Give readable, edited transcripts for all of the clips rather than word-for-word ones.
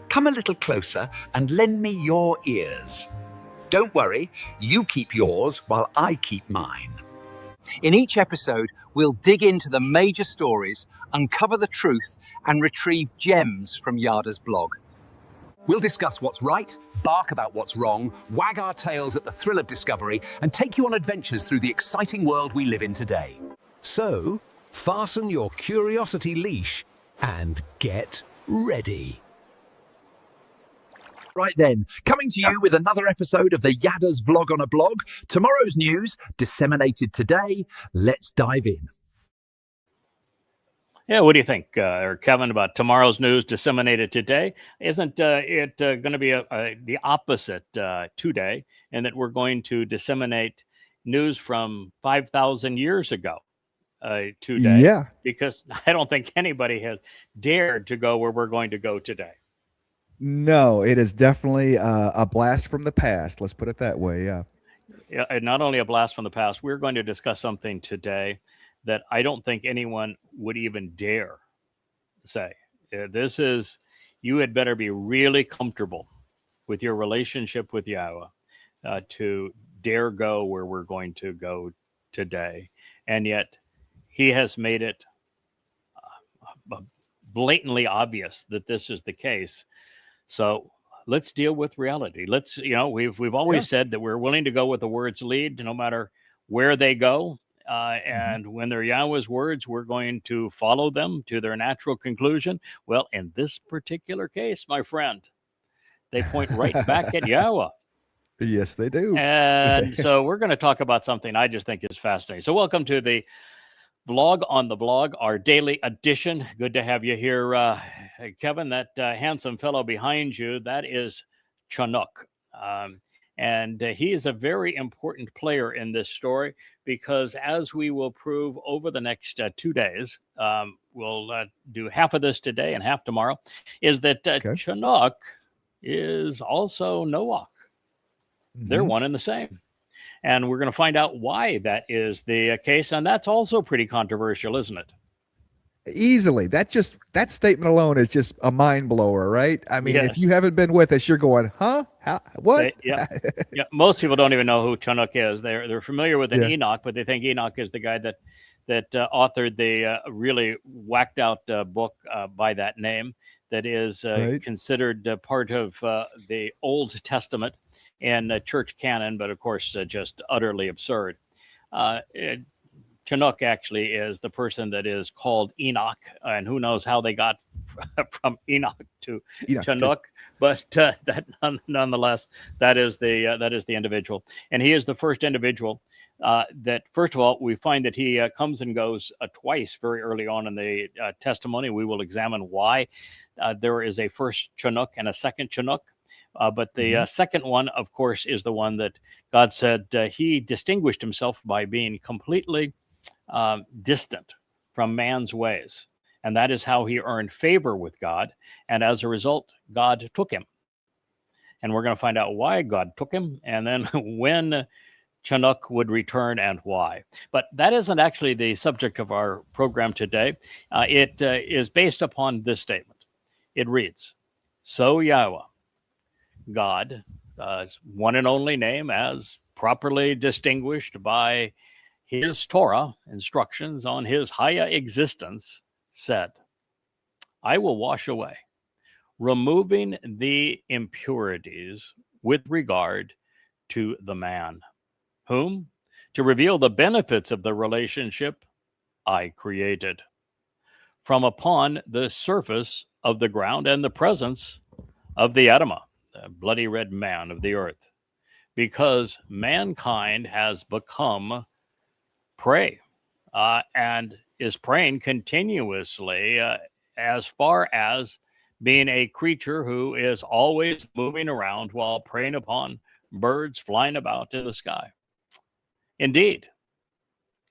come a little closer and lend me your ears. Don't worry, you keep yours while I keep mine. In each episode, we'll dig into the major stories, uncover the truth, and retrieve gems from Yada's blog. We'll discuss what's right, bark about what's wrong, wag our tails at the thrill of discovery, and take you on adventures through the exciting world we live in today. So, fasten your curiosity leash and get ready. Right then, coming to you with another episode of the Yada's Vlog on a Blog. Tomorrow's news, disseminated today. Let's dive in. Yeah, what do you think, Kevin, about tomorrow's news disseminated today? Isn't it going to be the opposite today, and that we're going to disseminate news from 5,000 years ago today? Yeah. Because I don't think anybody has dared to go where we're going to go today. No, it is definitely a blast from the past. Let's put it that way. Yeah. Yeah, and not only a blast from the past, we're going to discuss something today that I don't think anyone would even dare say. This is, you had better be really comfortable with your relationship with Yahweh to dare go where we're going to go today. And yet he has made it blatantly obvious that this is the case. So let's deal with reality. Let's, we've always said that we're willing to go with the words lead, no matter where they go. And when they're Yahweh's words, we're going to follow them to their natural conclusion. Well, in this particular case, my friend, they point right back at Yahweh. Yes, they do. And so we're going to talk about something I just think is fascinating. So welcome to the Vlog on the Blog, our daily edition. Good to have you here, Kevin. That handsome fellow behind you, that is Chinook. And he is a very important player in this story because, as we will prove over the next 2 days, we'll do half of this today and half tomorrow, is that Chinook is also Noach. They're one and the same. And we're going to find out why that is the case. And that's also pretty controversial, isn't it? Easily. That statement alone is just a mind blower, right? I mean, if you haven't been with us, you're going, huh? How? What? Yeah. Most people don't even know who Chinook is. They're familiar with Enoch, but they think Enoch is the guy that authored the really whacked out book by that name that is considered part of the Old Testament and church canon, but of course just utterly absurd. Chinook actually is the person that is called Enoch, and who knows how they got from Enoch to Chinook, but that nonetheless, that is the individual, and he is the first individual that, first of all, we find that he comes and goes twice very early on in the testimony. We will examine why there is a first Chinook and a second Chinook. But the second one, of course, is the one that God said he distinguished himself by being completely distant from man's ways. And that is how he earned favor with God. And as a result, God took him. And we're going to find out why God took him, and then when Chinook would return and why. But that isn't actually the subject of our program today. It is based upon this statement. It reads, "So Yahweh, God, one and only name as properly distinguished by his Torah instructions on his Haya existence, said, I will wash away, removing the impurities with regard to the man, whom, to reveal the benefits of the relationship, I created, from upon the surface of the ground and the presence of the Adamah, the bloody red man of the earth, because mankind has become prey and is preying continuously as far as being a creature who is always moving around while preying upon birds flying about in the sky. Indeed,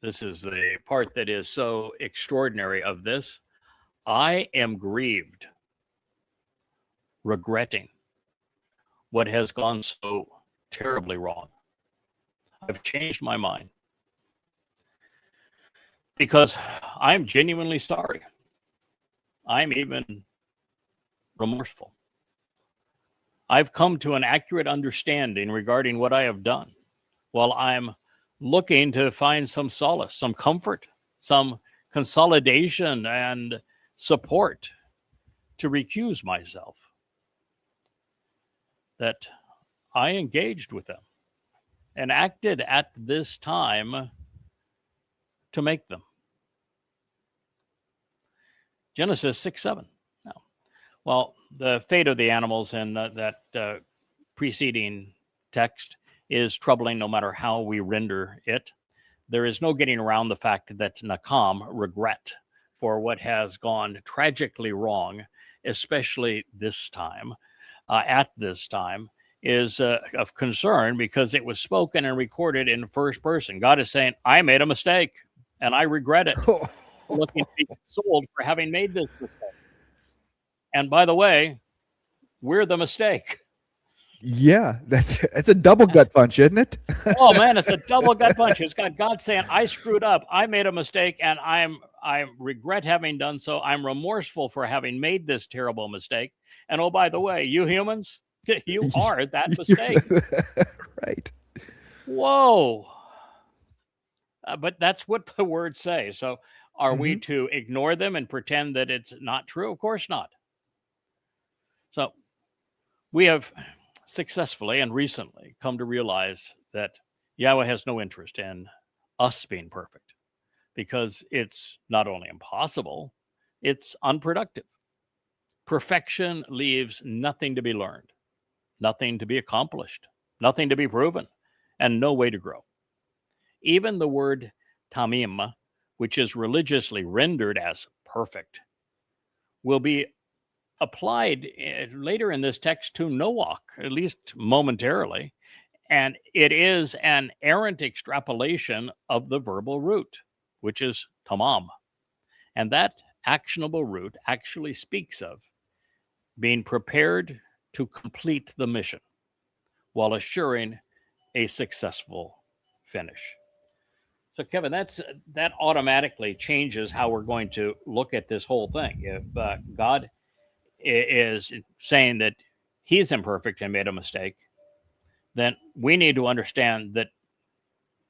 this is the part that is so extraordinary of this. I am grieved, regretting what has gone so terribly wrong. I've changed my mind because I'm genuinely sorry. I'm even remorseful. I've come to an accurate understanding regarding what I have done, while I'm looking to find some solace, some comfort, some consolidation and support to recuse myself, that I engaged with them and acted at this time to make them. Genesis 6:7. Now, well, the fate of the animals in that preceding text is troubling no matter how we render it. There is no getting around the fact that Nacham, regret for what has gone tragically wrong, especially this time, at this time, is of concern because it was spoken and recorded in first person. God is saying, I made a mistake and I regret it. Looking to be consoled for having made this mistake. And by the way, we're the mistake. Yeah, that's a double gut punch, isn't it? Oh man, it's a double gut punch. It's got God saying, I screwed up, I made a mistake, and I regret having done so. I'm remorseful for having made this terrible mistake. And oh, by the way, you humans, you are that mistake. Right. Whoa. But that's what the words say. So are we to ignore them and pretend that it's not true? Of course not. So we have successfully and recently come to realize that Yahweh has no interest in us being perfect, because it's not only impossible, it's unproductive. Perfection leaves nothing to be learned, nothing to be accomplished, nothing to be proven, and no way to grow. Even the word tamim, which is religiously rendered as perfect, will be applied later in this text to Noach, at least momentarily, and it is an errant extrapolation of the verbal root, which is tamam. And that actionable root actually speaks of being prepared to complete the mission while assuring a successful finish. So, Kevin, that automatically changes how we're going to look at this whole thing. If God is saying that he's imperfect and made a mistake, then we need to understand that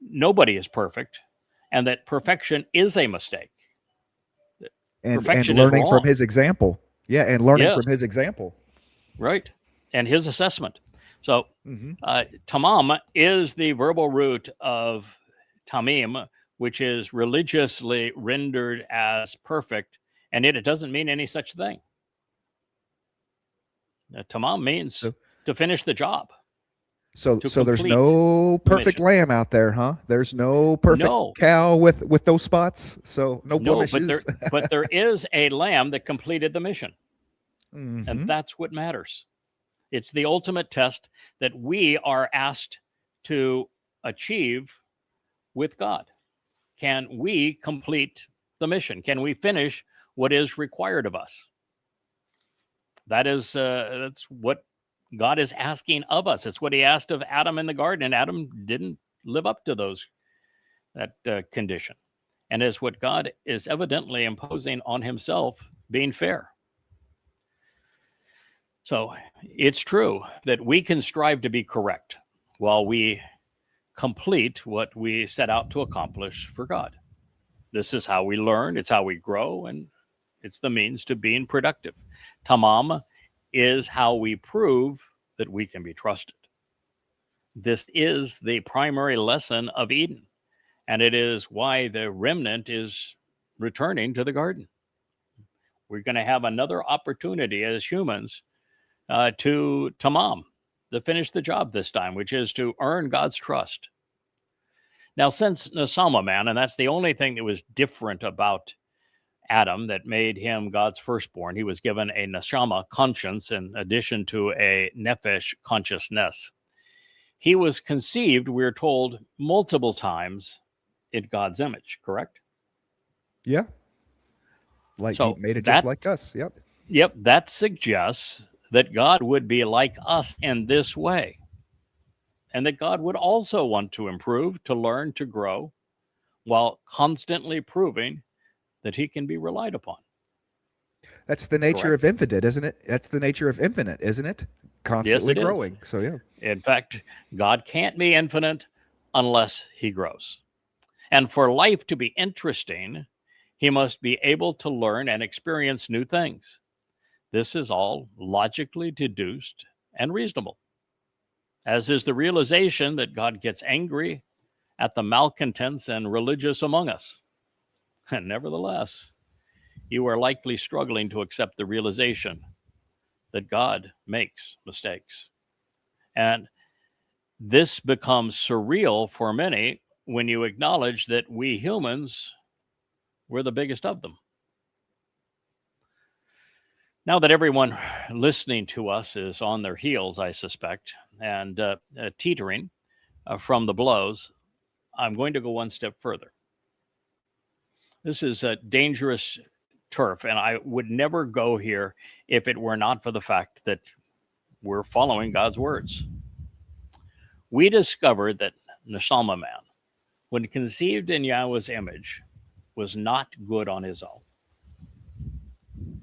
nobody is perfect and that perfection is a mistake. And learning from his example. Yeah, and learning from his example. Right. And his assessment. So tamam is the verbal root of tamim, which is religiously rendered as perfect, and yet it doesn't mean any such thing. Tamam means to finish the job. So there's no perfect lamb out there, huh? There's no perfect cow with those spots. So no blemishes. But there is a lamb that completed the mission. And that's what matters. It's the ultimate test that we are asked to achieve with God. Can we complete the mission? Can we finish what is required of us? That's what God is asking of us. It's what he asked of Adam in the garden, and Adam didn't live up to that condition. And is what God is evidently imposing on himself, being fair. So it's true that we can strive to be correct while we complete what we set out to accomplish for God. This is how we learn, it's how we grow, and it's the means to being productive. Tamam is how we prove that we can be trusted. This is the primary lesson of Eden, and it is why the remnant is returning to the garden. We're going to have another opportunity as humans to tamam, to finish the job this time, which is to earn God's trust. Now, since Nacham, man, and that's the only thing that was different about Adam that made him God's firstborn, he was given a neshama conscience in addition to a nephesh consciousness. He was conceived, we're told, multiple times in God's image, correct? Yeah. He made it just like us. Yep. Yep. That suggests that God would be like us in this way, and that God would also want to improve, to learn, to grow, while constantly proving that he can be relied upon. That's the nature of infinite, isn't it? That's the nature of infinite, isn't it? constantly Yes, it growing. is. So, yeah. In fact, God can't be infinite unless he grows. And for life to be interesting, he must be able to learn and experience new things. This is all logically deduced and reasonable, as is the realization that God gets angry at the malcontents and religious among us. And nevertheless, you are likely struggling to accept the realization that God makes mistakes. And this becomes surreal for many when you acknowledge that we humans were the biggest of them. Now that everyone listening to us is on their heels, I suspect, and teetering from the blows, I'm going to go one step further. This is a dangerous turf, and I would never go here if it were not for the fact that we're following God's words. We discovered that Nacham, man, when conceived in Yahweh's image, was not good on his own.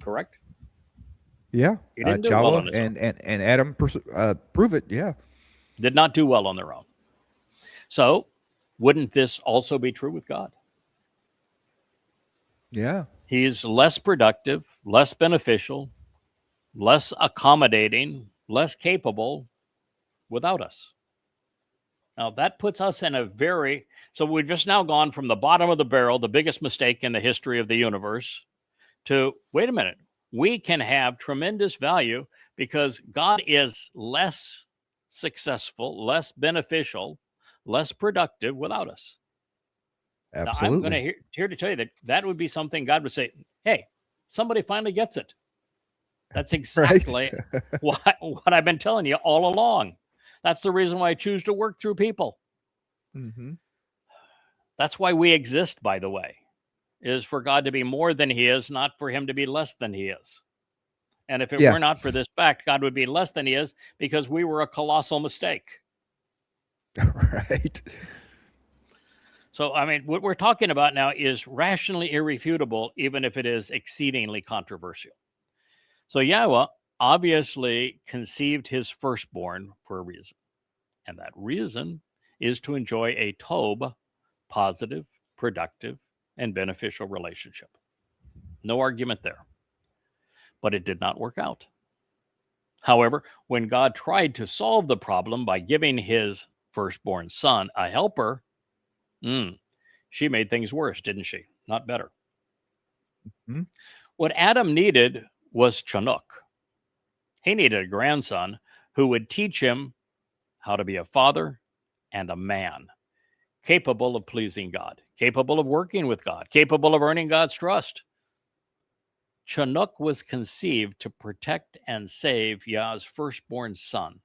Correct? Yeah. He didn't do well on Chava his own. and Adam prove it. Yeah. Did not do well on their own. So, wouldn't this also be true with God? Yeah. He's less productive, less beneficial, less accommodating, less capable without us. Now, that puts us in a very... So we've just now gone from the bottom of the barrel, the biggest mistake in the history of the universe, to, wait a minute, we can have tremendous value because God is less successful, less beneficial, less productive without us. Absolutely. Now, I'm going to here to tell you that that would be something God would say, hey, somebody finally gets it. That's exactly what I've been telling you all along. That's the reason why I choose to work through people. Mm-hmm. That's why we exist, by the way, is for God to be more than he is, not for him to be less than he is. And if it were not for this fact, God would be less than he is because we were a colossal mistake. Right. So, I mean, what we're talking about now is rationally irrefutable, even if it is exceedingly controversial. So Yahweh obviously conceived his firstborn for a reason. And that reason is to enjoy a Tob, positive, productive, and beneficial relationship. No argument there. But it did not work out. However, when God tried to solve the problem by giving his firstborn son a helper, she made things worse, didn't she? Not better. Mm-hmm. What Adam needed was Chinook. He needed a grandson who would teach him how to be a father and a man, capable of pleasing God, capable of working with God, capable of earning God's trust. Chinook was conceived to protect and save Yah's firstborn son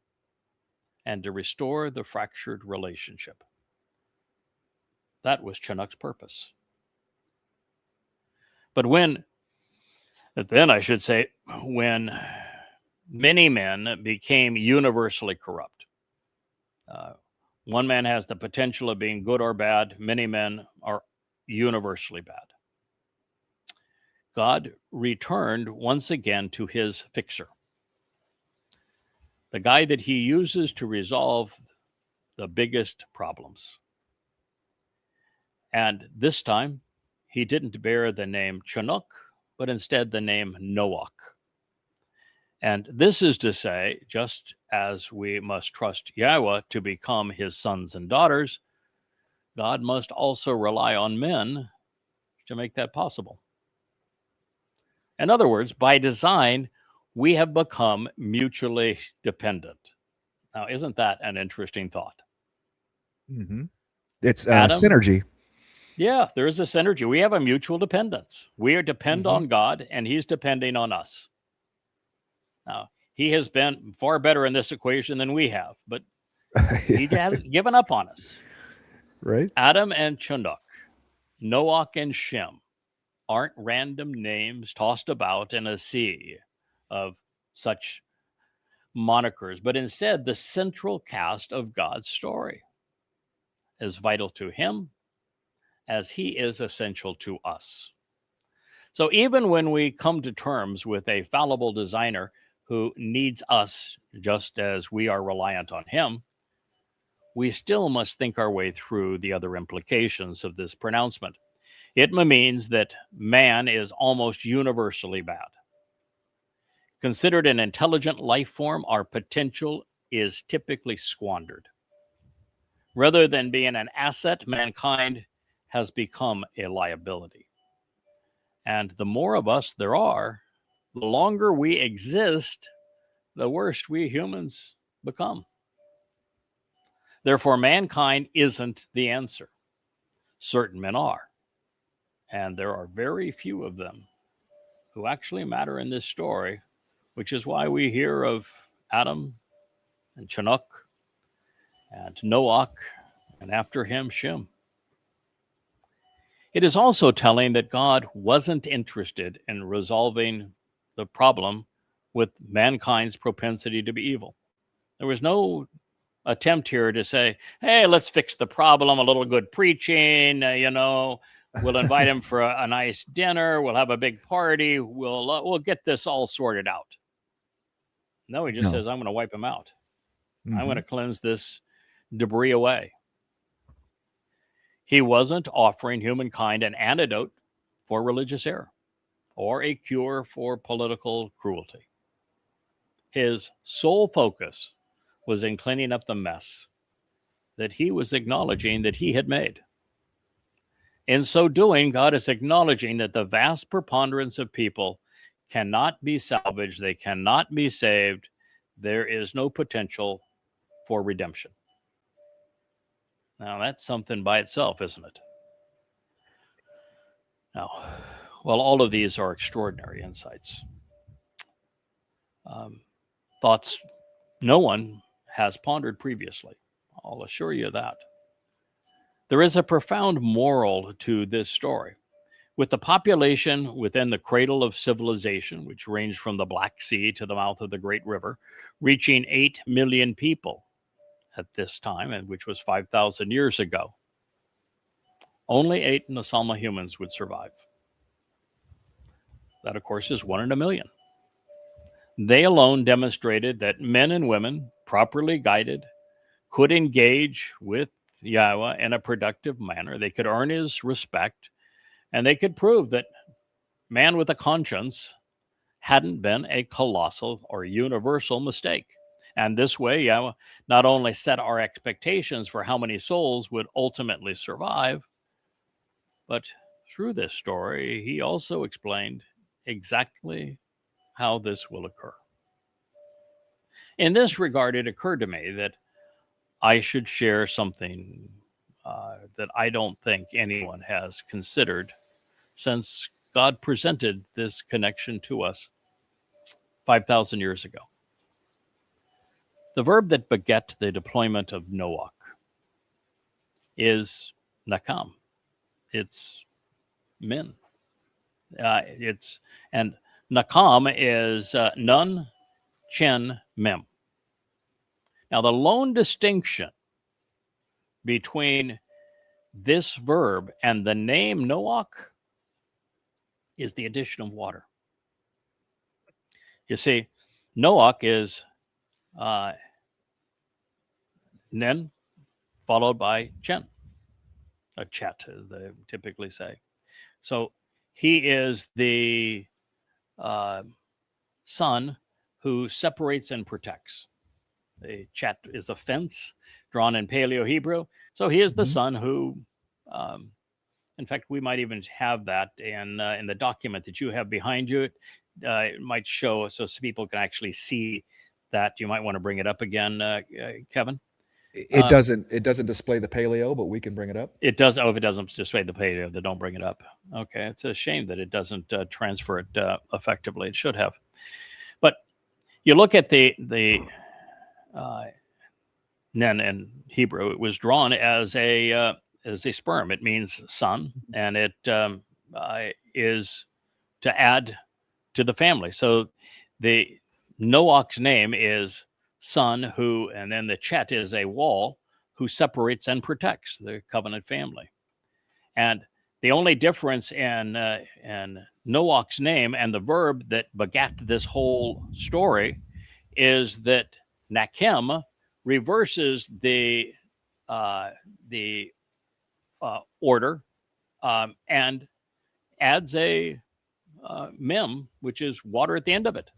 and to restore the fractured relationship. That was Chinook's purpose. But when many men became universally corrupt, one man has the potential of being good or bad. Many men are universally bad. God returned once again to his fixer, the guy that he uses to resolve the biggest problems. And this time, he didn't bear the name Chinook, but instead the name Noach. And this is to say, just as we must trust Yahweh to become his sons and daughters, God must also rely on men to make that possible. In other words, by design, we have become mutually dependent. Now, isn't that an interesting thought? Mm-hmm. It's synergy. Yeah, there is a synergy. We have a mutual dependence. We are depend on God, and he's depending on us. Now, he has been far better in this equation than we have, but he hasn't given up on us. Right. Adam and Chinook, Noach and Shem aren't random names tossed about in a sea of such monikers, but instead the central cast of God's story, as vital to him as he is essential to us. So even when we come to terms with a fallible designer who needs us just as we are reliant on him, we still must think our way through the other implications of this pronouncement. It means that man is almost universally bad. Considered an intelligent life form, our potential is typically squandered. Rather than being an asset, mankind has become a liability. And the more of us there are, the longer we exist, the worse we humans become. Therefore, mankind isn't the answer. Certain men are. And there are very few of them who actually matter in this story, which is why we hear of Adam and Chinook and Noach, and after him, Shem. It is also telling that God wasn't interested in resolving the problem with mankind's propensity to be evil. There was no attempt here to say, hey, let's fix the problem, a little good preaching, we'll invite him for a nice dinner, we'll have a big party, we'll get this all sorted out. No, he just says, I'm going to wipe him out. I'm going to cleanse this debris away. He wasn't offering humankind an antidote for religious error or a cure for political cruelty. His sole focus was in cleaning up the mess that he was acknowledging that he had made. In so doing, God is acknowledging that the vast preponderance of people cannot be salvaged, they cannot be saved, there is no potential for redemption. Now, that's something by itself, isn't it? Now, well, all of these are extraordinary insights. Thoughts no one has pondered previously. I'll assure you that. There is a profound moral to this story. With the population within the cradle of civilization, which ranged from the Black Sea to the mouth of the Great River, reaching 8 million people at this time, and which was 5,000 years ago, only 8 Nacham humans would survive. That, of course, is 1 in a million. They alone demonstrated that men and women, properly guided, could engage with Yahweh in a productive manner. They could earn his respect, and they could prove that man with a conscience hadn't been a colossal or universal mistake. And this way, Yahweh not only set our expectations for how many souls would ultimately survive, but through this story, he also explained exactly how this will occur. In this regard, it occurred to me that I should share something that I don't think anyone has considered since God presented this connection to us 5,000 years ago. The verb that beget the deployment of Noach is Nacham. It's men. And Nacham is Nun, Chen, Mem. Now, the lone distinction between this verb and the name Noach is the addition of water. You see, Noach is Nen followed by Chen, a Chet, as they typically say. So he is the son who separates and protects. The Chet is a fence drawn in Paleo Hebrew. So he is the son who, in fact, we might even have that in the document that you have behind you. It might show so people can actually see that. You might want to bring it up again, Kevin. It doesn't display the paleo, but we can bring it up. It does. Oh, if it doesn't display the paleo, then don't bring it up. Okay, it's a shame that it doesn't transfer it effectively. It should have. But you look at the Nen in Hebrew. It was drawn as a sperm. It means son, and it is to add to the family. So the Noach's name is son who, and then the Chet is a wall who separates and protects the covenant family. And the only difference in Noach's name and the verb that begat this whole story is that Nacham reverses the order and adds a mem, which is water at the end of it.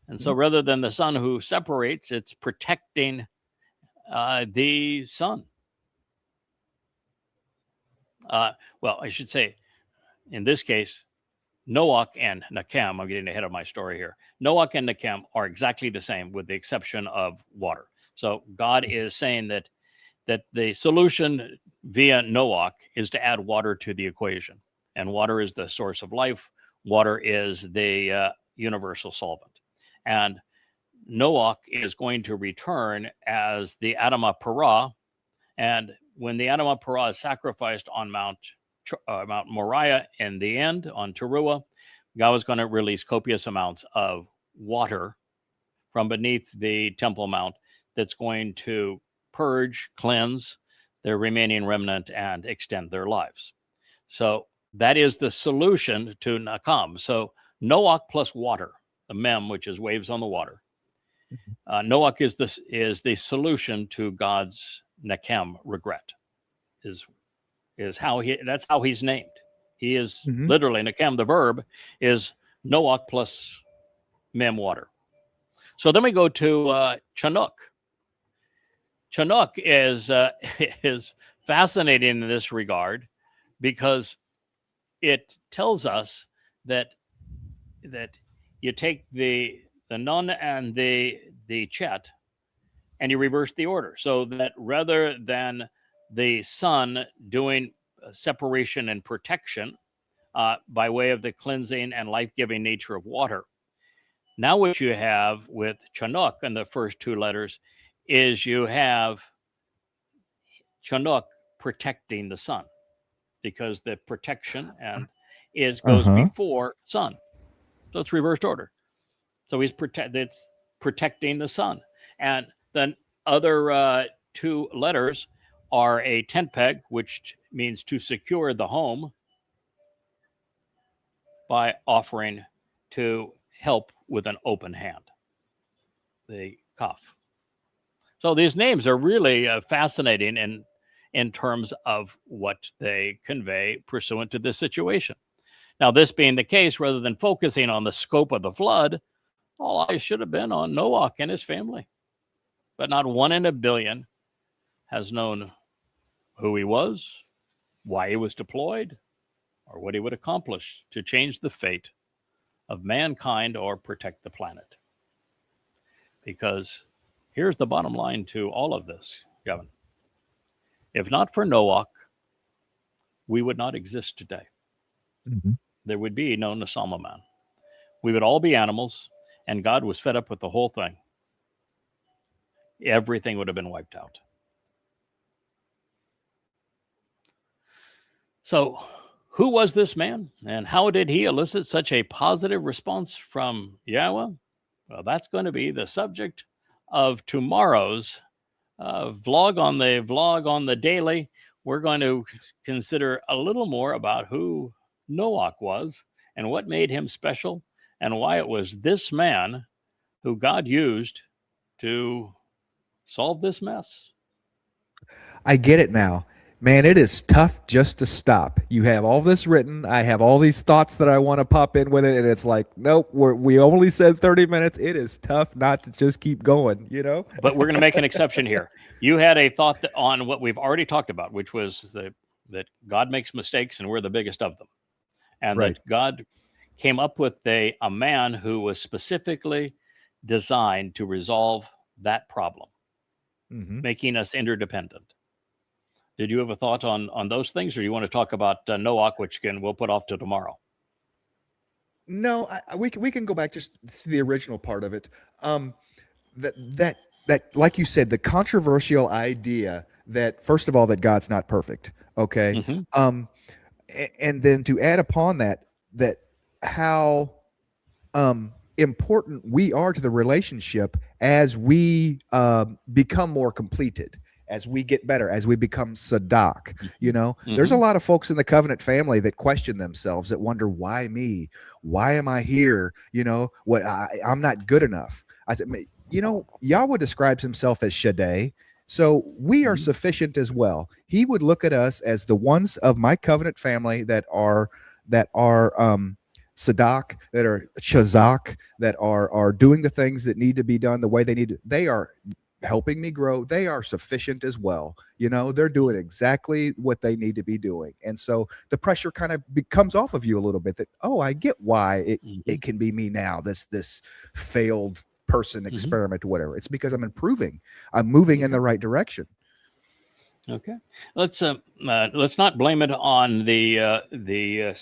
And so rather than the sun who separates, it's protecting the sun. Well, I should say, in this case, Noach and Nacham, I'm getting ahead of my story here. Noach and Nacham are exactly the same with the exception of water. So God is saying that the solution via Noach is to add water to the equation. And water is the source of life. Water is the universal solvent. And Noach is going to return as the Adamah Parah. And when the Adamah Parah is sacrificed on Mount Moriah in the end, on Teruah, God was going to release copious amounts of water from beneath the Temple Mount that's going to purge, cleanse their remaining remnant, and extend their lives. So that is the solution to Nacham. So Noach plus water, the mem, which is waves on the water. Noach is the solution to God's Nacham regret. Is how that's how he's named. He is literally Nacham. The verb is Noach plus mem water. So then we go to Chinook. Chinook is fascinating in this regard because it tells us that you take the nun and the chet and you reverse the order, so that rather than the sun doing separation and protection by way of the cleansing and life-giving nature of water, now what you have with Chinook in the first two letters is you have Chinook protecting the sun, because the protection goes before sun. So it's reversed order. So it's protecting the sun. And then other two letters are a tent peg, which means to secure the home by offering to help with an open hand, the kaf. So these names are really fascinating in terms of what they convey pursuant to this situation. Now, this being the case, rather than focusing on the scope of the flood, all eyes should have been on Noach and his family. But not one in a billion has known who he was, why he was deployed, or what he would accomplish to change the fate of mankind or protect the planet. Because here's the bottom line to all of this, Gavin. If not for Noach, we would not exist today. There would be no Nacham man. We would all be animals, and God was fed up with the whole thing. Everything would have been wiped out. So, who was this man, and how did he elicit such a positive response from Yahweh? Well, that's going to be the subject of tomorrow's vlog on the daily. We're going to consider a little more about who Noach was and what made him special, and why it was this man who God used to solve this mess. I get it now. Man, it is tough just to stop. You have all this written. I have all these thoughts that I want to pop in with it. And it's like, nope, we only said 30 minutes. It is tough not to just keep going, you know? But we're going to make an exception here. You had a thought on what we've already talked about, which was that God makes mistakes and we're the biggest of them. And right. That God came up with a man who was specifically designed to resolve that problem, making us interdependent. Did you have a thought on those things, or do you want to talk about Noach, which we'll put off to tomorrow? No, we can go back just to the original part of it. That like you said, the controversial idea that, first of all, that God's not perfect. Okay. And then to add upon that how important we are to the relationship as we become more completed, as we get better, as we become Sadak. You know, there's a lot of folks in the covenant family that question themselves, that wonder, why me? Why am I here? You know, I'm not good enough. I said, Yahweh describes himself as Shaddai. So we are sufficient as well. He would look at us as the ones of my covenant family that are Sadak, that are Shazak, that are doing the things that need to be done the way they need to. They are helping me grow. They are sufficient as well. They're doing exactly what they need to be doing. And so the pressure kind of comes off of you a little bit that, oh, I get why it can be me now, this failed person experiment or whatever. It's because I'm improving. I'm moving in the right direction. Okay, let's not blame it on the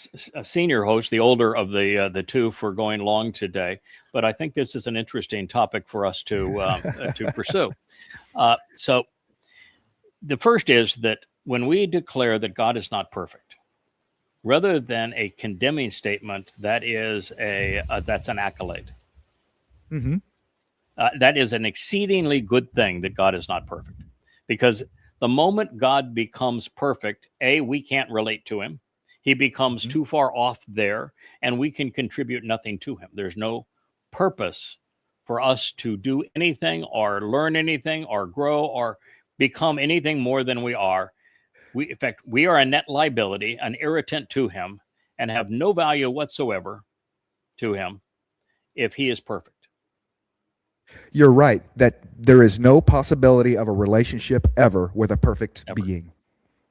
senior host, the older of the two, for going long today. But I think this is an interesting topic for us to pursue. So the first is that when we declare that God is not perfect, rather than a condemning statement, that's an accolade. Mm-hmm. That is an exceedingly good thing that God is not perfect, because the moment God becomes perfect, we can't relate to him. He becomes too far off there, and we can contribute nothing to him. There's no purpose for us to do anything or learn anything or grow or become anything more than we are. In fact, we are a net liability, an irritant to him, and have no value whatsoever to him if he is perfect. You're right that there is no possibility of a relationship ever with a perfect being.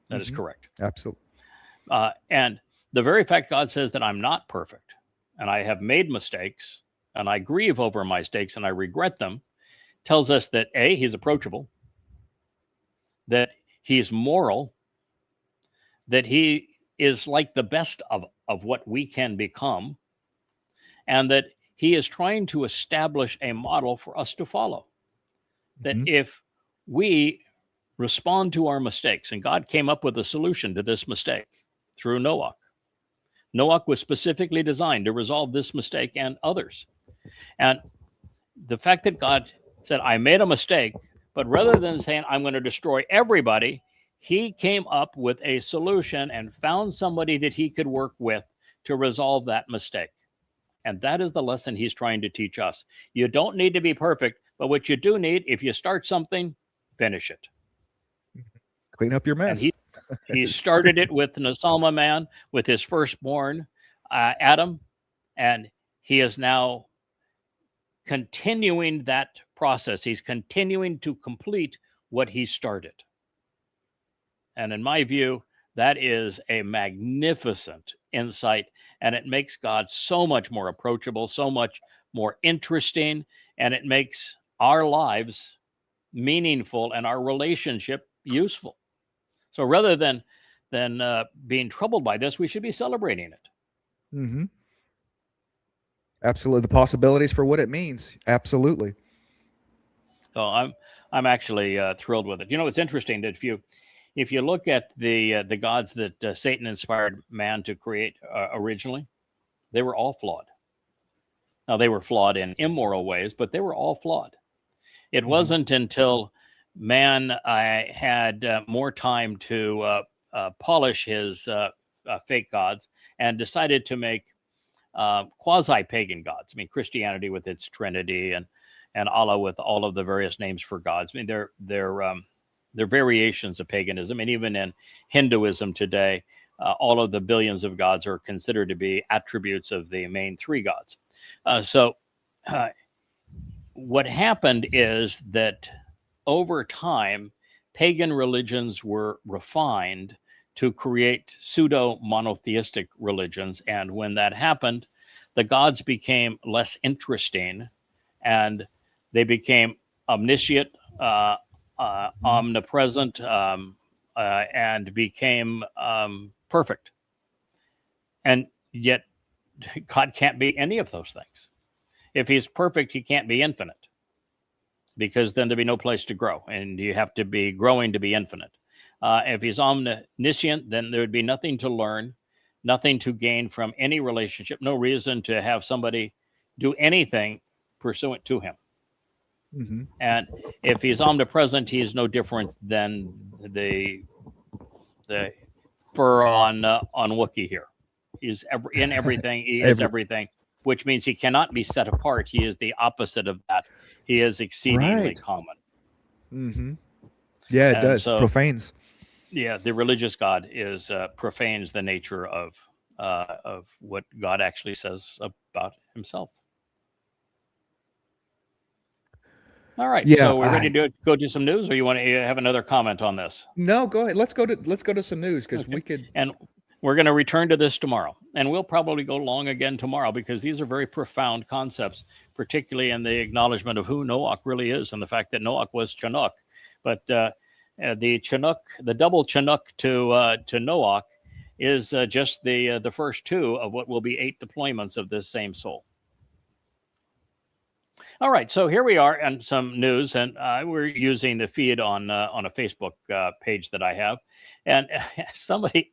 That is correct. Absolutely. And the very fact God says that I'm not perfect and I have made mistakes and I grieve over my mistakes and I regret them tells us that he's approachable, that he's moral, that he is like the best of what we can become, and that he is trying to establish a model for us to follow. That if we respond to our mistakes, and God came up with a solution to this mistake through Noah. Noah was specifically designed to resolve this mistake and others. And the fact that God said, I made a mistake, but rather than saying, I'm going to destroy everybody, he came up with a solution and found somebody that he could work with to resolve that mistake. And that is the lesson he's trying to teach us. You don't need to be perfect, but what you do need, if you start something, finish it. Clean up your mess. And he started it with Nacham man, with his firstborn, Adam, and he is now continuing that process. He's continuing to complete what he started. And in my view, that is a magnificent insight, and it makes God so much more approachable, so much more interesting, and it makes our lives meaningful and our relationship useful. So rather than being troubled by this, we should be celebrating it. Mm-hmm. Absolutely, the possibilities for what it means. Absolutely. So I'm actually thrilled with it. It's interesting that if you look at the gods that Satan inspired man to create originally, they were all flawed. Now, they were flawed in immoral ways, but they were all flawed. It wasn't until man had more time to polish his fake gods and decided to make quasi-pagan gods. I mean, Christianity with its Trinity and Allah with all of the various names for gods. I mean, they're variations of paganism. And even in Hinduism today, all of the billions of gods are considered to be attributes of the main three gods. So what happened is that over time, pagan religions were refined to create pseudo-monotheistic religions. And when that happened, the gods became less interesting and they became omniscient, omnipresent, and became perfect. And yet God can't be any of those things. If he's perfect, he can't be infinite, because then there'd be no place to grow, and you have to be growing to be infinite. If he's omniscient, then there would be nothing to learn, nothing to gain from any relationship, no reason to have somebody do anything pursuant to him. Mm-hmm. And if he's omnipresent, he is no different than the fur on Wookiee here. He's in everything. He is everything, which means he cannot be set apart. He is the opposite of that. He is exceedingly Right. common. Mm-hmm. Yeah, it And does. so, Profanes. yeah, the religious God is profanes the nature of what God actually says about himself. All right, Yeah, so we're ready to go do some news, or you want to have another comment on this? no, go ahead. Let's go to some news because Okay. we could. And we're going to return to this tomorrow, and we'll probably go long again tomorrow because these are very profound concepts, particularly in the acknowledgement of who Noach really is and the fact that Noach was Chinook. But the Chinook, the double Chinook to Noach, is just the first two of what will be 8 deployments of this same soul. All right, so here we are and some news, and we're using the feed on a Facebook page that I have, and somebody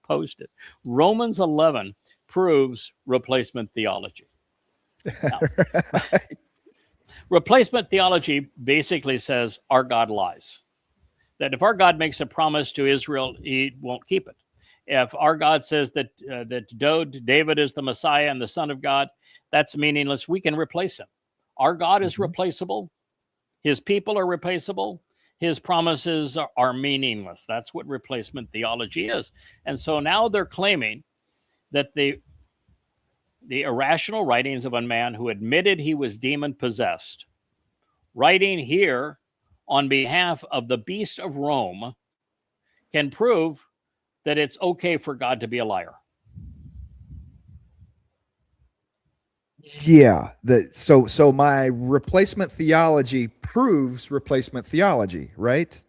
posted Romans 11 proves replacement theology. Now, replacement theology basically says our God lies. That if our God makes a promise to Israel, he won't keep it. If our God says that David is the Messiah and the Son of God, that's meaningless. We can replace him. Our God is replaceable. His people are replaceable. His promises are meaningless. That's what replacement theology is. And so now they're claiming that the irrational writings of a man who admitted he was demon possessed, writing here on behalf of the beast of Rome, can prove that it's okay for God to be a liar. Yeah. So my replacement theology proves replacement theology, right?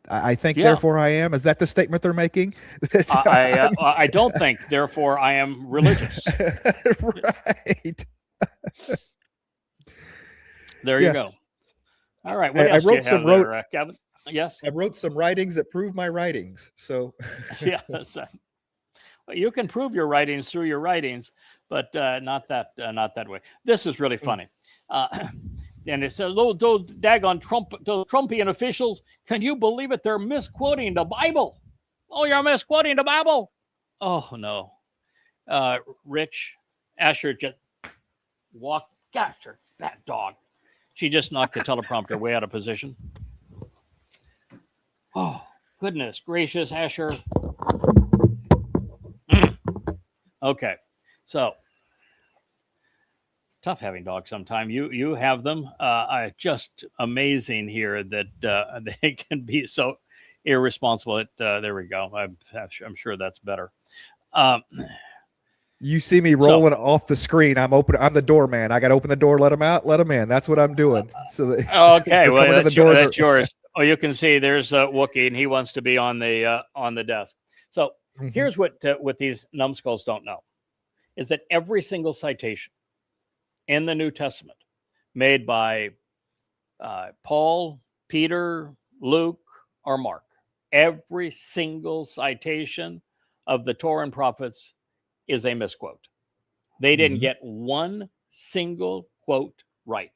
I think, Yeah. therefore I am. Is that the statement they're making? I don't think, therefore I am religious. Right. There Yeah. you go. All right. What else do you have there, Kevin? Yes. I wrote some writings that prove my writings. So Yes. Well, you can prove your writings through your writings, but not that way. This is really funny. And it says, those daggone those Trumpian officials, can you believe it? They're misquoting the Bible. Oh, you're misquoting the Bible? Oh, no. Rich, Asher just walked. Gosh, that dog. She just knocked the teleprompter way out of position. Oh, goodness gracious, Asher. Okay, so tough having dogs sometime. You have them. Just amazing here that they can be so irresponsible. There we go. I'm sure that's better. You see me rolling off the screen. I'm the doorman. I got to open the door, let them out, let them in. That's what I'm doing. So okay, well that's yours. Oh, you can see there's Wookie, and he wants to be on the desk. So here's what these numbskulls don't know, is that every single citation in the New Testament made by Paul, Peter, Luke, or Mark, every single citation of the Torah and prophets is a misquote. They didn't get one single quote right.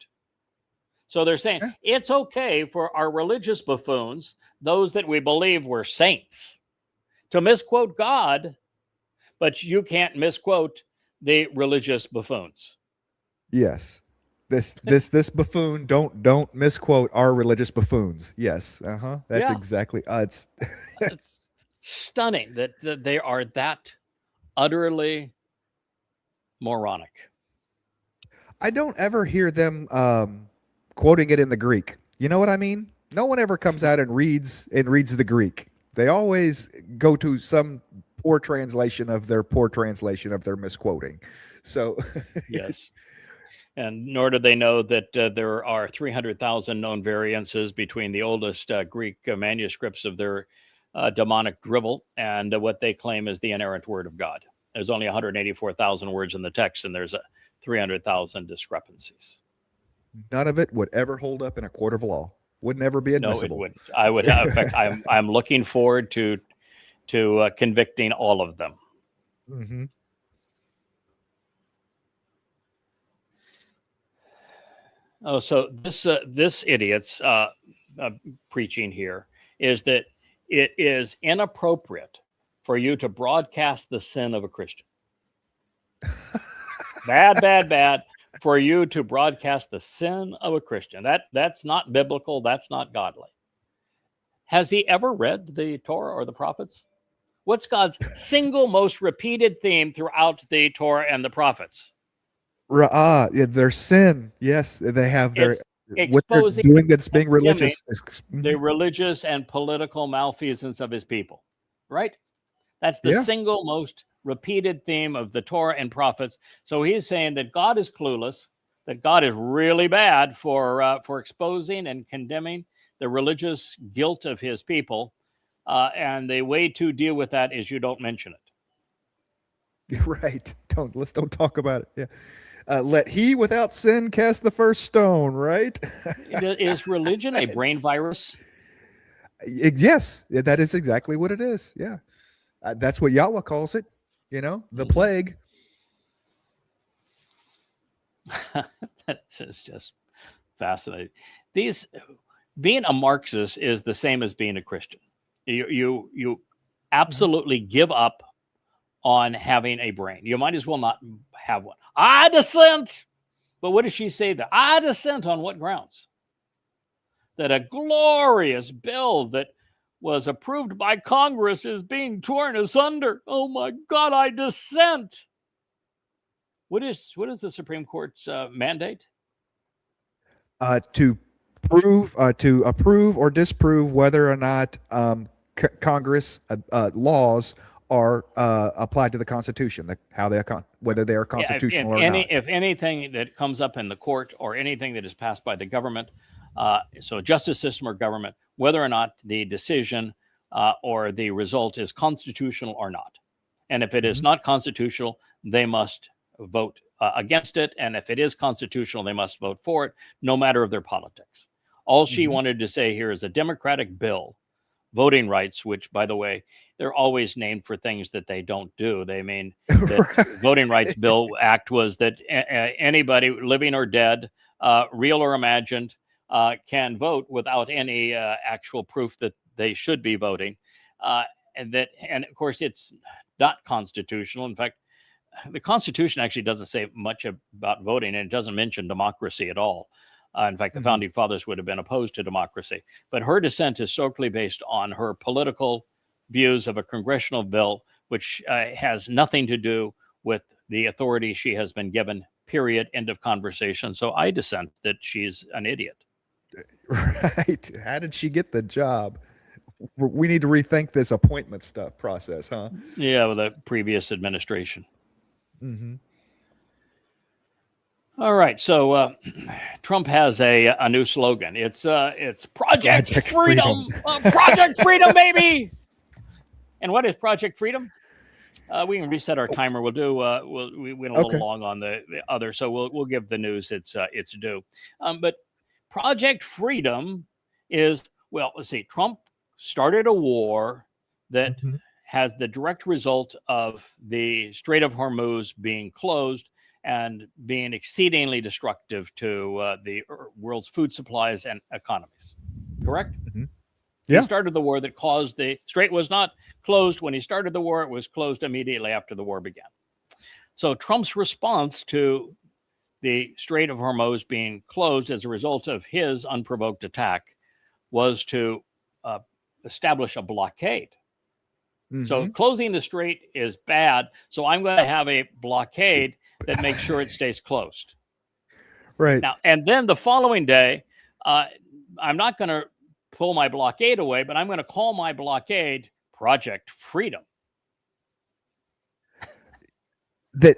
So they're saying it's okay for our religious buffoons, those that we believe were saints, to misquote God, but you can't misquote the religious buffoons. Yes. This buffoon, don't misquote our religious buffoons. Yes. That's exactly it's stunning that they are that utterly moronic. I don't ever hear them quoting it in the Greek. You know what I mean? No one ever comes out and reads the Greek. They always go to some poor translation of their misquoting. So yes. And nor do they know that there are 300,000 known variances between the oldest Greek manuscripts of their demonic drivel and what they claim is the inerrant word of God. There's only 184,000 words in the text, and there's 300,000 discrepancies. None of it would ever hold up in a court of law. Would never be admissible. No, it wouldn't. I would. In fact, I'm looking forward to convicting all of them. Mm-hmm. Oh, so this idiot's preaching here is that it is inappropriate for you to broadcast the sin of a Christian. Bad. for you to broadcast the sin of a Christian. That's not biblical. That's not godly. Has he ever read the Torah or the prophets? What's God's single most repeated theme throughout the Torah and the prophets? Yeah, their sin. Yes, they have their what they're Exposing doing that's being religious. the religious and political malfeasance of his people, right? That's the single most repeated theme of the Torah and prophets. So he's saying that God is clueless, that God is really bad for exposing and condemning the religious guilt of his people, and the way to deal with that is you don't mention it. Right? Let's don't talk about it. Yeah. Let he without sin cast the first stone. Right? Is religion a brain virus? Yes, that is exactly what it is. Yeah, that's what Yahweh calls it. The plague. That's just fascinating. Being a Marxist is the same as being a Christian. You absolutely give up on having a brain. You might as well not have one. I dissent. But what does she say there? I dissent on what grounds? That a glorious bill that was approved by Congress is being torn asunder. Oh my God, I dissent. What is the Supreme Court's mandate? To approve or disprove whether or not Congress laws are applied to the Constitution, whether they are constitutional or not. If anything that comes up in the court or anything that is passed by the government, so justice system or government, whether or not the decision or the result is constitutional or not. And if it is not constitutional, they must vote against it. And if it is constitutional, they must vote for it, no matter of their politics. All she wanted to say here is a Democratic bill, voting rights, which, by the way, they're always named for things that they don't do. They mean that Voting Rights Bill Act was that anybody, living or dead, real or imagined, can vote without any actual proof that they should be voting. And of course, it's not constitutional. In fact, the Constitution actually doesn't say much about voting, and it doesn't mention democracy at all. In fact, the founding fathers would have been opposed to democracy. But her dissent is solely based on her political views of a congressional bill, which has nothing to do with the authority she has been given, period, end of conversation. So I dissent that she's an idiot. Right. How did she get the job? We need to rethink this appointment stuff process, huh? Yeah, with the previous administration. Mm-hmm. All right, so Trump has a new slogan. It's Project Freedom. Project Freedom, baby. And what is Project Freedom? We can reset our timer. We went a little long on the other, so we'll give the news its due. But Project Freedom is, well, let's see. Trump started a war that has the direct result of the Strait of Hormuz being closed and being exceedingly destructive to the world's food supplies and economies. Correct? Yeah. He started the war that caused the strait was not closed when he started the war. It was closed immediately after the war began. So Trump's response to the Strait of Hormuz being closed as a result of his unprovoked attack was to establish a blockade. So closing the strait is bad. So I'm going to have a blockade that makes sure it stays closed. Right. Now, and then the following day, I'm not going to pull my blockade away, but I'm going to call my blockade Project Freedom. That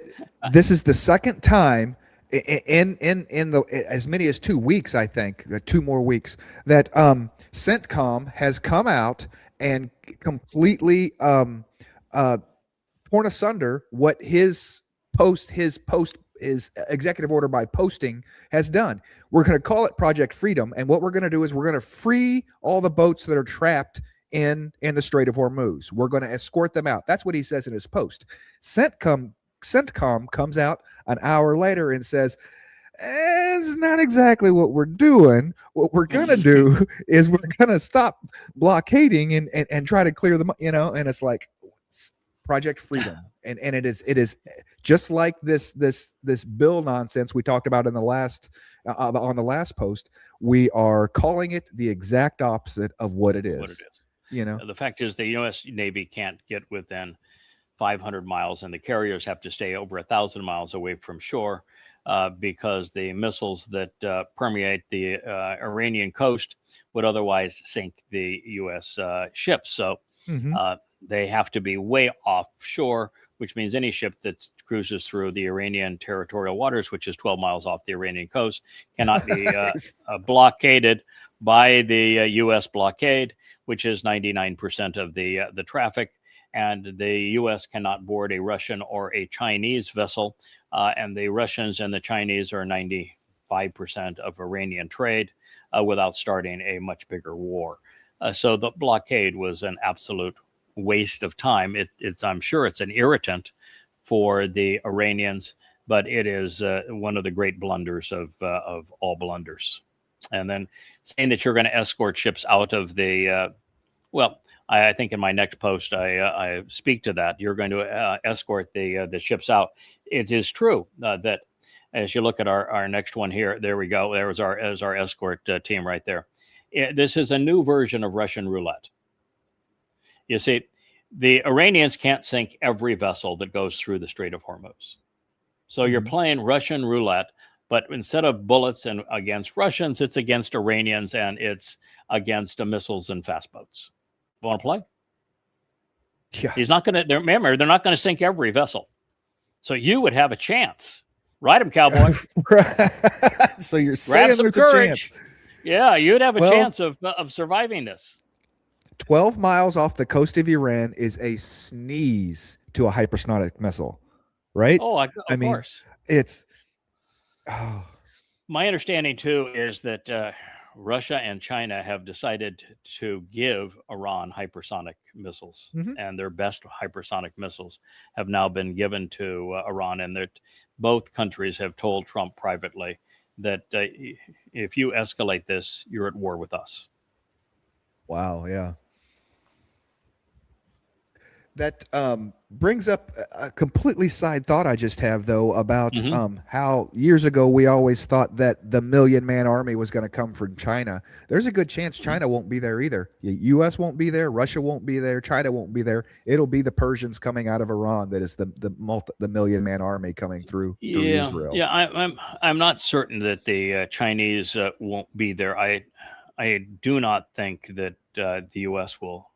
this is the second time in the as many as 2 weeks, I think, 2 more weeks, that CENTCOM has come out and completely torn asunder what his executive order by posting has done. We're going to call it Project Freedom, and what we're going to do is we're going to free all the boats that are trapped in the Strait of Hormuz. We're going to escort them out. That's what he says in his post. CENTCOM comes out an hour later and says, it's not exactly what we're doing. What we're going to do is we're going to stop blockading and try to clear them, and it's like, Project Freedom, and it is just like this bill nonsense we talked about in the last on the last post. We are calling it the exact opposite of what it is. What it is. You know, The fact is the U.S. Navy can't get within 500 miles, and the carriers have to stay over 1,000 miles away from shore because the missiles that permeate the Iranian coast would otherwise sink the U.S. ships. So they have to be way offshore, which means any ship that cruises through the Iranian territorial waters, which is 12 miles off the Iranian coast, cannot be blockaded by the U.S. blockade, which is 99% of the traffic. And the U.S. cannot board a Russian or a Chinese vessel. And the Russians and the Chinese are 95% of Iranian trade without starting a much bigger war. So the blockade was an absolute waste of time. I'm sure it's an irritant for the Iranians, but it is one of the great blunders of all blunders. And then saying that you're going to escort ships out of the, I think in my next post, I speak to that. You're going to escort the ships out. It is true that as you look at our next one here, there we go. There's our escort team right there. This is a new version of Russian roulette. You see, the Iranians can't sink every vessel that goes through the Strait of Hormuz. So you're playing Russian roulette, but instead of bullets and against Russians, it's against Iranians and it's against missiles and fast boats. Want to play? Yeah. He's not going to. Remember, they're not going to sink every vessel, so you would have a chance. Ride him, cowboy. So you're saying there's courage. a chance. Yeah, you'd have a chance of surviving this. 12 miles off the coast of Iran is a sneeze to a hypersonic missile, right? Oh, of course. It's. My understanding too is that Russia and China have decided to give Iran hypersonic missiles, and their best hypersonic missiles have now been given to Iran, and that both countries have told Trump privately that if you escalate this, you're at war with us. Wow, yeah. That brings up a completely side thought I just have, though, about how years ago we always thought that the million-man army was going to come from China. There's a good chance China won't be there either. The U.S. won't be there. Russia won't be there. China won't be there. It'll be the Persians coming out of Iran that is the million-man army coming through Israel. Yeah, I'm not certain that the Chinese won't be there. I do not think that the U.S. will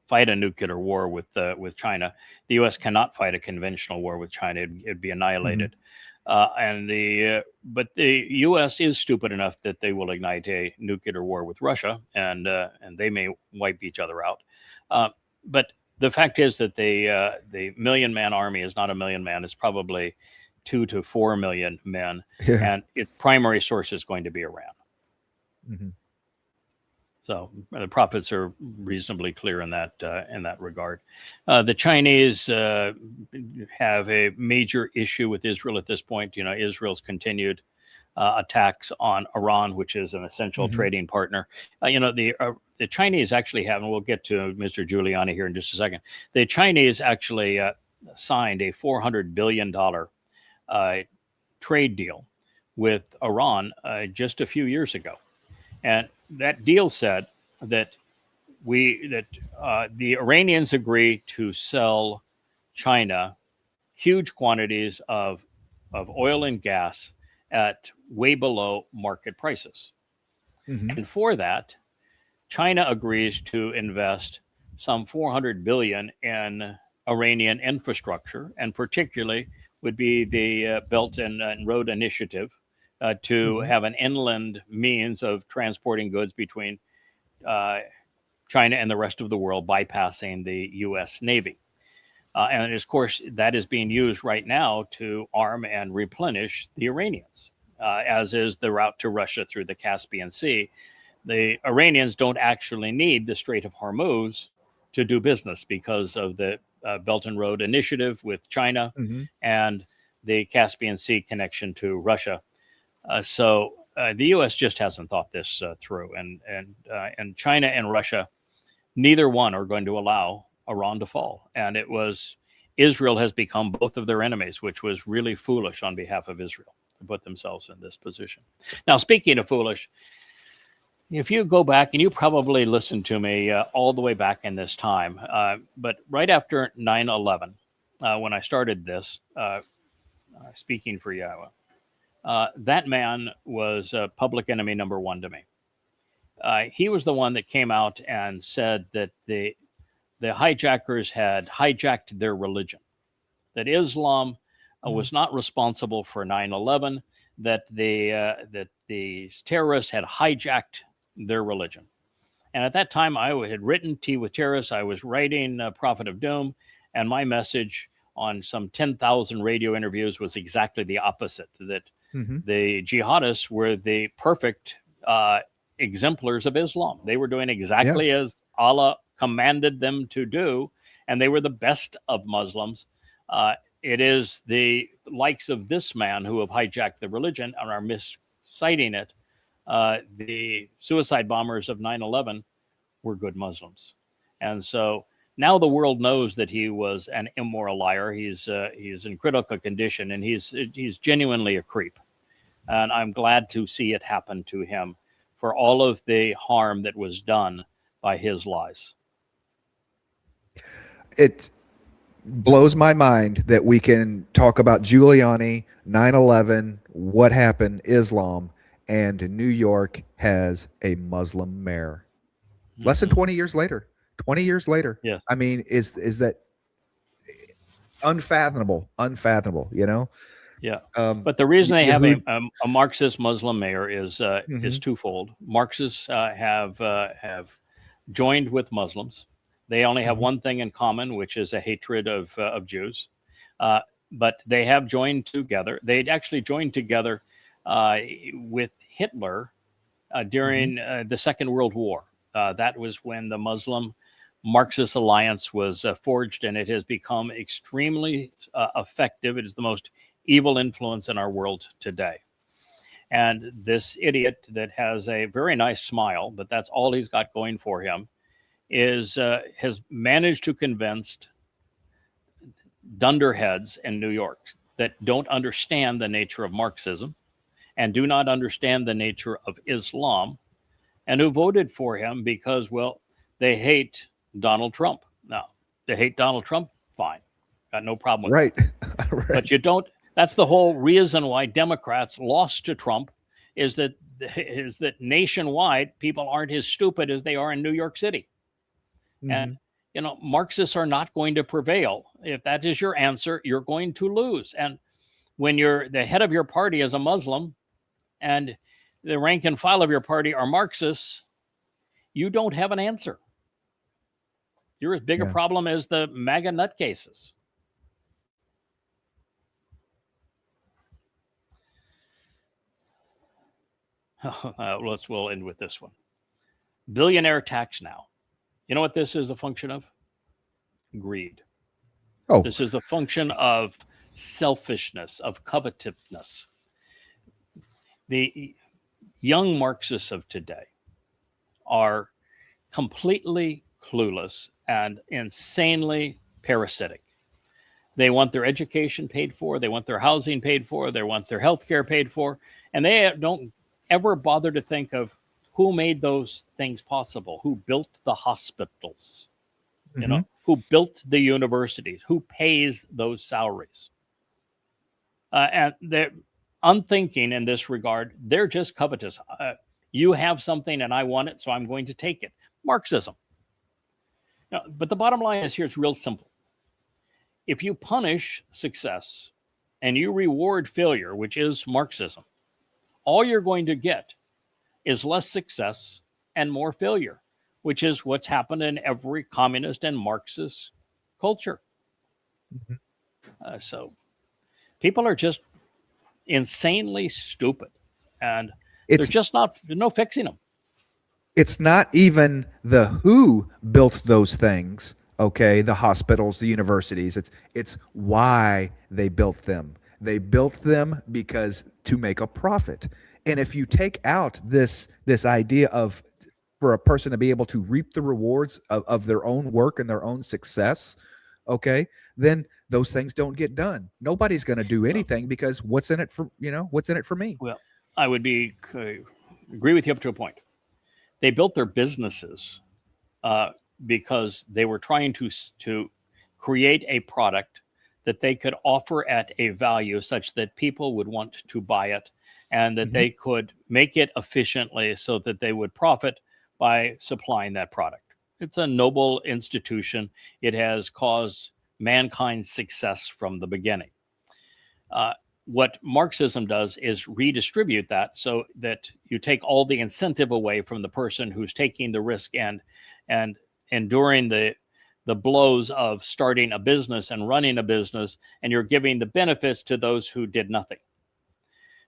fight a nuclear war with China. The U.S. cannot fight a conventional war with China; it'd be annihilated. But the U.S. is stupid enough that they will ignite a nuclear war with Russia, and they may wipe each other out. But the fact is that the million-man army is not a million man; it's probably 2 to 4 million men, and its primary source is going to be Iran. So the prophets are reasonably clear in that regard. The Chinese have a major issue with Israel at this point. You know, Israel's continued attacks on Iran, which is an essential trading partner. The Chinese actually have, and we'll get to Mr. Giuliani here in just a second. The Chinese actually signed a $400 billion trade deal with Iran just a few years ago. And that deal said that the Iranians agree to sell China huge quantities of oil and gas at way below market prices. And for that, China agrees to invest some $400 billion in Iranian infrastructure, and particularly would be the Belt and Road Initiative, to have an inland means of transporting goods between China and the rest of the world, bypassing the U.S. Navy. And of course, that is being used right now to arm and replenish the Iranians, as is the route to Russia through the Caspian Sea. The Iranians don't actually need the Strait of Hormuz to do business because of the Belt and Road Initiative with China and the Caspian Sea connection to Russia. So the U.S. just hasn't thought this through, and China and Russia, neither one are going to allow Iran to fall. And it was Israel has become both of their enemies, which was really foolish on behalf of Israel to put themselves in this position. Now, speaking of foolish, if you go back, and you probably listened to me all the way back in this time, but right after 9/11, when I started this, speaking for Yahweh, that man was public enemy number one to me. He was the one that came out and said that the hijackers had hijacked their religion, that Islam was not responsible for 9/11, that the terrorists had hijacked their religion. And at that time, I had written Tea with Terrorists. I was writing Prophet of Doom, and my message on some 10,000 radio interviews was exactly the opposite, that the jihadists were the perfect exemplars of Islam. They were doing exactly as Allah commanded them to do, and they were the best of Muslims. It is the likes of this man who have hijacked the religion and are misciting it. The suicide bombers of 9/11 were good Muslims. And so now the world knows that he was an immoral liar. He's in critical condition, and he's genuinely a creep. And I'm glad to see it happen to him for all of the harm that was done by his lies. It blows my mind that we can talk about Giuliani, 9/11, what happened, Islam, and New York has a Muslim mayor. Less than 20 years later. 20 years later. Yes. I mean, is that unfathomable, you know? Yeah. But the reason they have a Marxist Muslim mayor is twofold. Marxists have joined with Muslims. They only have one thing in common, which is a hatred of Jews. But they have joined together. They'd actually joined together with Hitler during the Second World War. That was when the Muslim Marxist alliance was forged, and it has become extremely effective. It is the most evil influence in our world today. And this idiot that has a very nice smile, but that's all he's got going for him, has managed to convince dunderheads in New York that don't understand the nature of Marxism and do not understand the nature of Islam, and who voted for him because, well, they hate Donald Trump. Now, they hate Donald Trump, fine. Got no problem with that. Right. But you don't, that's the whole reason why Democrats lost to Trump, is that nationwide people aren't as stupid as they are in New York City. And, you know, Marxists are not going to prevail. If that is your answer, you're going to lose. And when you're the head of your party is a Muslim and the rank and file of your party are Marxists, you don't have an answer. You're as big a problem as the MAGA nutcases. We'll end with this one. Billionaire tax now. You know what this is a function of? Greed. Oh. This is a function of selfishness, of covetousness. The young Marxists of today are completely clueless and insanely parasitic. They want their education paid for, they want their housing paid for, they want their health care paid for, and they don't ever bother to think of who made those things possible, who built the hospitals, you know, who built the universities, who pays those salaries. And they're unthinking in this regard. They're just covetous. You have something and I want it, so I'm going to take it. Marxism. Now, but the bottom line is here, it's real simple. If you punish success and you reward failure, which is Marxism, all you're going to get is less success and more failure, which is what's happened in every communist and Marxist culture. So people are just insanely stupid, and there's just no fixing them. It's not even the who built those things, okay, the hospitals, the universities. It's why they built them. They built them because to make a profit. And if you take out this idea of for a person to be able to reap the rewards of their own work and their own success, okay, then those things don't get done. Nobody's going to do anything because what's in it for me? Well, I would agree with you up to a point. They built their businesses because they were trying to create a product that they could offer at a value such that people would want to buy it, and that they could make it efficiently so that they would profit by supplying that product. It's a noble institution. It has caused mankind's success from the beginning. What Marxism does is redistribute that so that you take all the incentive away from the person who's taking the risk and enduring the blows of starting a business and running a business, and you're giving the benefits to those who did nothing.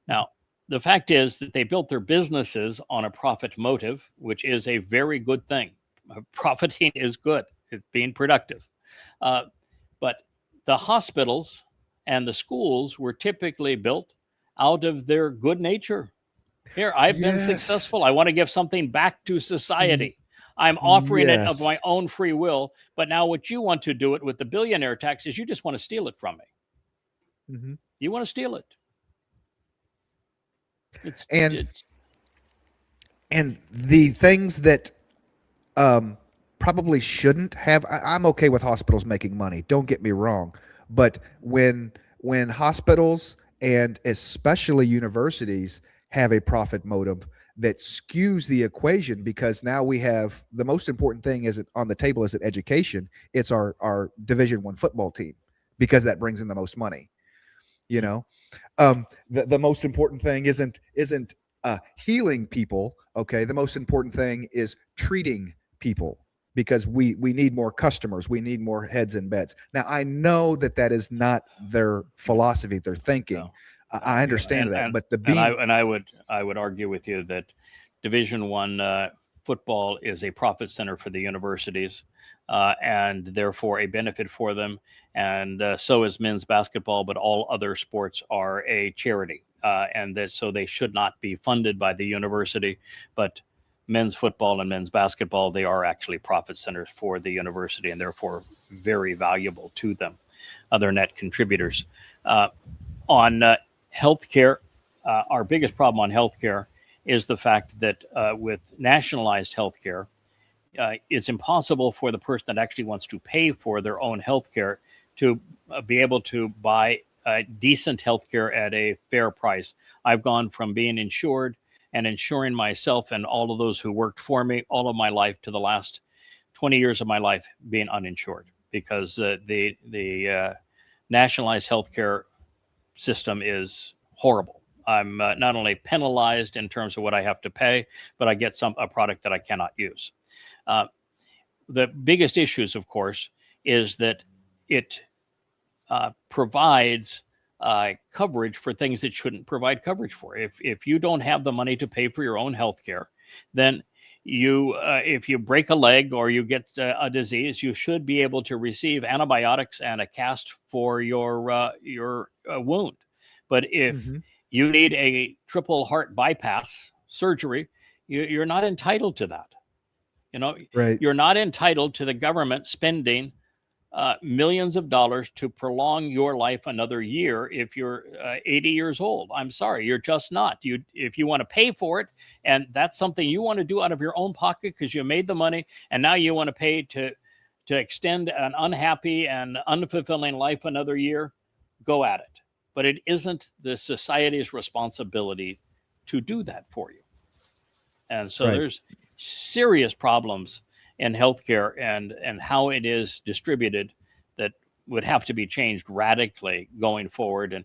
Now, the fact is that they built their businesses on a profit motive, which is a very good thing. Profiting is good. It's being productive. But the hospitals and the schools were typically built out of their good nature. Here, I've been successful. I want to give something back to society. I'm offering it of my own free will. But now what you want to do it with the billionaire tax is you just want to steal it from me. You want to steal it. And the things that probably shouldn't have, I'm okay with hospitals making money, don't get me wrong, but when hospitals and especially universities have a profit motive, that skews the equation, because now we have the most important thing isn't on the table isn't education, it's our Division I football team, because that brings in the most money. The most important thing isn't healing people. Okay, the most important thing is treating people, because we need more customers, we need more heads in beds. Now I know that is not their philosophy, their thinking. No. I understand that, but I would argue with you that Division I football is a profit center for the universities, and therefore a benefit for them, and so is men's basketball. But all other sports are a charity, so they should not be funded by the university. But men's football and men's basketball, they are actually profit centers for the university, and therefore very valuable to them. Other net contributors on healthcare. Our biggest problem on healthcare is the fact that with nationalized healthcare, it's impossible for the person that actually wants to pay for their own healthcare to be able to buy decent healthcare at a fair price. I've gone from being insured and insuring myself and all of those who worked for me all of my life to the last 20 years of my life being uninsured, because the nationalized healthcare system is horrible. I'm not only penalized in terms of what I have to pay, but I get a product that I cannot use. The biggest issues, of course, is that it provides coverage for things that shouldn't provide coverage for. If you don't have the money to pay for your own health care, then if you break a leg or you get a disease, you should be able to receive antibiotics and a cast for your wound. But if you need a triple heart bypass surgery, you're not entitled to that. Right. You're not entitled to the government spending millions of dollars to prolong your life another year if you're 80 years old. I'm sorry, you're just not. If you want to pay for it, and that's something you want to do out of your own pocket because you made the money, and now you want to pay to extend an unhappy and unfulfilling life another year, go at it. But it isn't the society's responsibility to do that for you. And so there's serious problems in healthcare and how it is distributed that would have to be changed radically going forward. And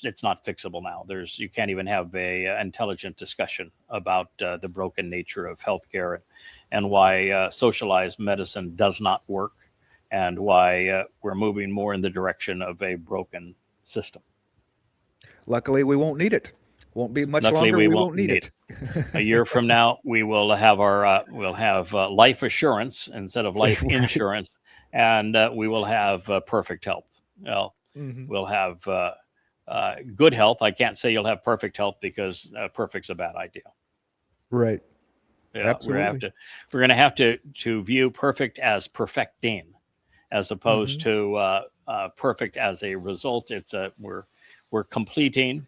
it's not fixable now. You can't even have a intelligent discussion about the broken nature of healthcare and why socialized medicine does not work, and why we're moving more in the direction of a broken system. Luckily, we won't need it. Won't be much Luckily, longer. We won't need it. A year from now, we will have life assurance instead of life insurance, and we will have perfect health. Well, we'll have good health. I can't say you'll have perfect health because perfect's a bad idea. Right. Yeah, absolutely. We're going to have to view perfect as perfecting, as opposed to perfect as a result. It's we're completing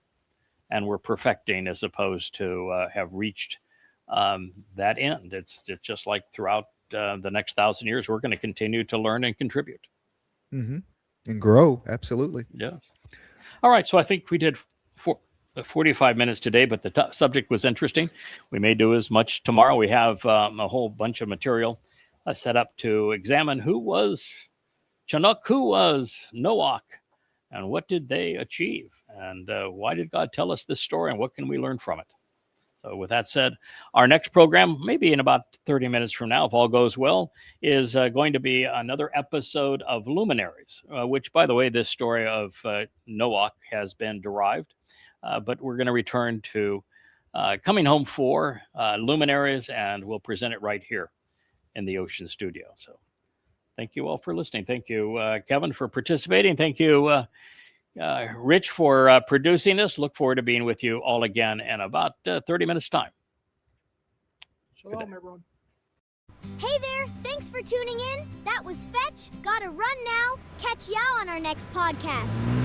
and we're perfecting as opposed to have reached that end. It's just like throughout the next 1,000 years, we're going to continue to learn and contribute. And grow. Absolutely. Yes. All right. So I think we did 45 minutes today, but the subject was interesting. We may do as much tomorrow. We have a whole bunch of material set up to examine who was Chinook, who was Noach, and what did they achieve, and why did God tell us this story, and what can we learn from it? So with that said, our next program, maybe in about 30 minutes from now, if all goes well, is going to be another episode of Luminaries, which, by the way, this story of Noach has been derived. But we're going to return to Coming Home 4, Luminaries, and we'll present it right here in the Ocean Studio. So thank you all for listening. Thank you, Kevin, for participating. Thank you, Rich, for producing this. Look forward to being with you all again in about 30 minutes' time. Shalom, everyone. Hey there, thanks for tuning in. That was Fetch. Gotta run now. Catch y'all on our next podcast.